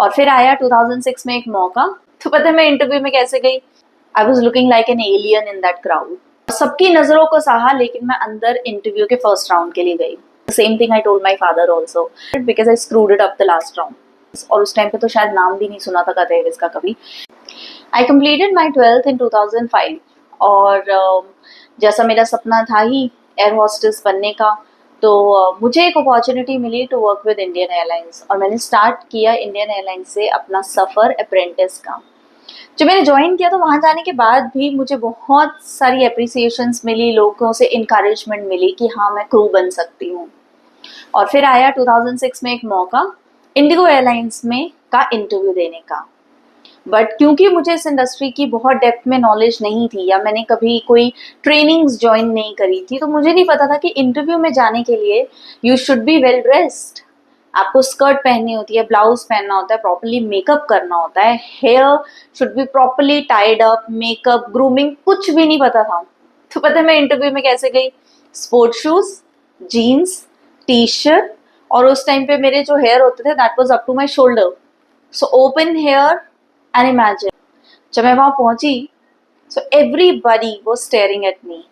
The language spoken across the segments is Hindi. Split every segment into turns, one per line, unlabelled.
और फिर आया 2006 में एक मौका। तो पता है मैं इंटरव्यू में कैसे गई? I was looking like an alien in that crowd. सबकी नजरों को सहा, लेकिन मैं अंदर इंटरव्यू के फर्स्ट राउंड के लिए गई। Same thing I told my father also because I screwed it up the last round. और उस टाइम पे तो शायद नाम भी नहीं सुना था कतई इसका कभी। आई कम्प्लीटेड माई 12th इन 2005 और जैसा मेरा सपना था ही एयर होस्टेस बनने का, तो मुझे एक अपॉर्चुनिटी मिली to work with Indian Airlines और मैंने स्टार्ट किया इंडियन एयरलाइंस से अपना सफ़र अप्रेंटिस का। जब मैंने ज्वाइन किया तो वहाँ जाने के बाद भी मुझे बहुत सारी अप्रिसिएशंस मिली, लोगों से इंकरेजमेंट मिली कि हाँ मैं क्रू बन सकती हूँ। और फिर आया 2006 में एक मौका इंडिगो एयरलाइंस में का इंटरव्यू देने का। बट क्योंकि मुझे इस इंडस्ट्री की बहुत डेप्थ में नॉलेज नहीं थी या मैंने कभी कोई ट्रेनिंग्स ज्वाइन नहीं करी थी, तो मुझे नहीं पता था कि इंटरव्यू में जाने के लिए you should be well dressed. आपको स्कर्ट पहननी होती है, ब्लाउज पहनना होता है, प्रॉपरली मेकअप करना होता है, hair should be properly tied up, makeup, grooming, कुछ भी नहीं पता था। तो पता है मैं इंटरव्यू में कैसे गई? Sport shoes, jeans, T shirt, और उस टाइम पे मेरे जो हेयर होते थे that was up to my shoulder, so open hair. And imagine जब मैं वहां पहुंची, so everybody was staring at me.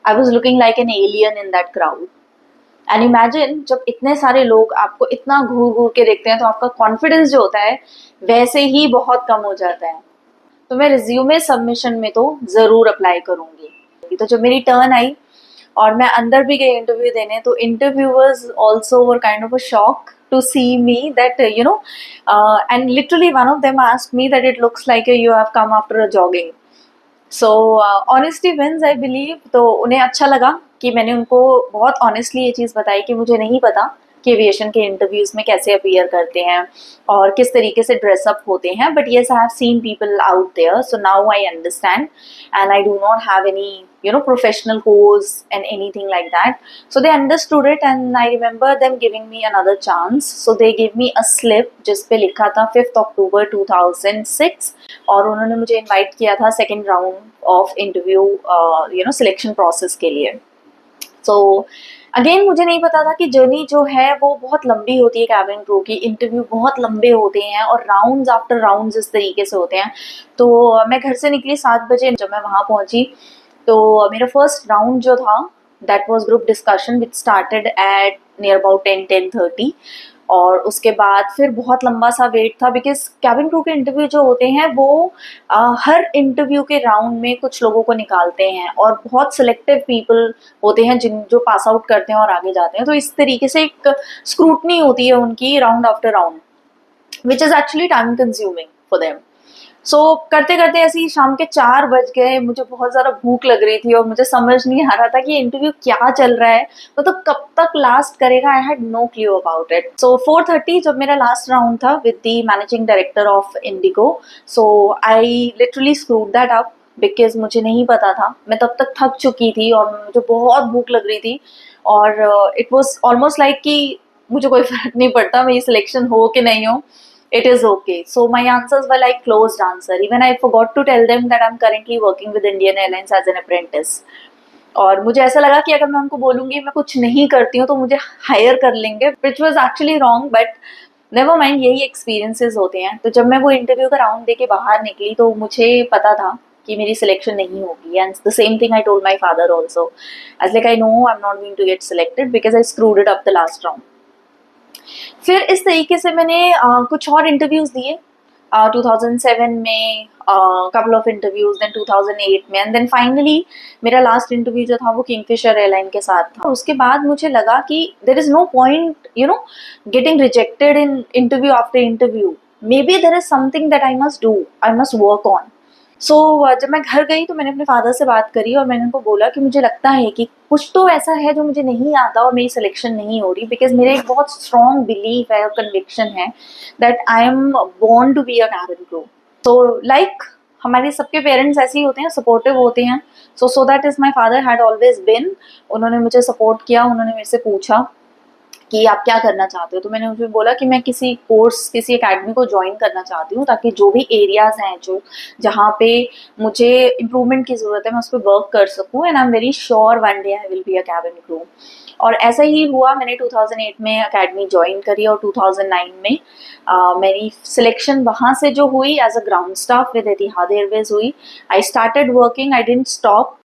I was looking like an alien in that crowd. And imagine जब इतने सारे लोग आपको इतना घूर घूर के देखते हैं तो आपका कॉन्फिडेंस जो होता है वैसे ही बहुत कम हो जाता है। तो मैं रिज्यूमे सबमिशन में तो ज़रूर अप्लाई करूँगी। तो जब मेरी टर्न आई और मैं अंदर भी गई इंटरव्यू देने, तो interviewers also were kind of a shock to see me that and literally one of them asked me that it looks like you have come after a jogging. So honesty wins I believe. तो उन्हें अच्छा लगा कि मैंने उनको बहुत ऑनेस्टली ये चीज़ बताई कि मुझे नहीं पता कि एविएशन के इंटरव्यूज़ में कैसे अपीयर करते हैं और किस तरीके से ड्रेसअप होते हैं, but yes I have seen people out there, so now I understand and I do not have any professional course and anything like that. So they understood it and I remember them giving me another chance. So they gave me a slip जिस पे लिखा था 5th October 2006 और उन्होंने मुझे इनवाइट किया था second round of interview selection process के लिए। सो अगेन मुझे नहीं पता था कि जर्नी जो है वो बहुत लंबी होती है, कैबिन क्रू की इंटरव्यू बहुत लंबे होते हैं और राउंड्स आफ्टर राउंड्स इस तरीके से होते हैं। तो मैं घर से निकली 7 बजे। जब मैं वहाँ पहुँची तो मेरा फर्स्ट राउंड जो था that was group discussion which started at near about 10-10:30 और उसके बाद फिर बहुत लंबा सा वेट था बिकॉज कैबिन क्रू के इंटरव्यू जो होते हैं वो हर इंटरव्यू के राउंड में कुछ लोगों को निकालते हैं और बहुत सिलेक्टिव पीपल होते हैं जिन जो पास आउट करते हैं और आगे जाते हैं। तो इस तरीके से एक स्क्रूटनी होती है उनकी round after round which is actually time consuming for them. So करते करते ऐसे ही शाम के 4 बज गए। मुझे बहुत ज़्यादा भूख लग रही थी और मुझे समझ नहीं आ रहा था कि इंटरव्यू क्या चल रहा है, मतलब कब तक लास्ट करेगा। I had no clue about it. So 4:30 जब मेरा लास्ट राउंड था with the managing director of IndiGo, so I literally screwed that up because मुझे नहीं पता था। मैं तब तक थक चुकी थी और मुझे बहुत भूख लग रही थी और इट वॉज ऑलमोस्ट लाइक कि मुझे कोई फर्क नहीं पड़ता मेरी सिलेक्शन हो कि नहीं हो, it is okay. So my answers were like closed answer. Even I forgot to tell them that I'm currently working with Indian Airlines as an apprentice. और मुझे ऐसा लगा कि अगर मैं उनको बोलूँगी मैं कुछ नहीं करती हूँ तो मुझे हायर कर लेंगे, which was actually wrong, but never mind, यही एक्सपीरियंसेस होते हैं। तो जब मैं वो इंटरव्यू का राउंड दे के बाहर निकली तो मुझे पता था कि मेरी सिलेक्शन नहीं होगी and the same thing I told my father also. As like I know I am not going to get selected because I screwed it up the last round. फिर इस तरीके से मैंने कुछ और इंटरव्यूज़ दिए 2007 में, कपल ऑफ इंटरव्यूज़, देन 2008 में, एंड देन फाइनली मेरा लास्ट इंटरव्यू जो था वो किंगफिशर एयरलाइन के साथ था। उसके बाद मुझे लगा कि there is no point getting rejected in interview after interview. Maybe there is something that I must do, I must work on. So जब मैं घर गई तो मैंने अपने फादर से बात करी और मैंने उनको बोला कि मुझे लगता है कि कुछ तो ऐसा है जो मुझे नहीं आता और मेरी सिलेक्शन नहीं हो रही, बिकॉज मेरा एक बहुत स्ट्रॉन्ग बिलीफ है और कन्विक्शन है that I am born to be a cabin crew. तो लाइक हमारे सबके पेरेंट्स ऐसे ही होते हैं, सपोर्टिव होते हैं। So that is my father had always been. उन्होंने मुझे सपोर्ट किया, उन्होंने मेरे से पूछा कि आप क्या करना चाहते हो। तो मैंने उनको बोला कि मैं किसी कोर्स, किसी एकेडमी को ज्वाइन करना चाहती हूँ ताकि जो भी एरियाज़ हैं जो जहाँ पे मुझे इम्प्रूवमेंट की ज़रूरत है मैं उस पर वर्क कर सकूँ and I am very sure one day I will be a cabin crew. और ऐसा ही हुआ, मैंने 2008 में अकेडमी ज्वाइन करी और 2009 में मेरी सिलेक्शन वहाँ से जो हुई as a ground staff with Etihad airways हुई. I started working, I didn't stop.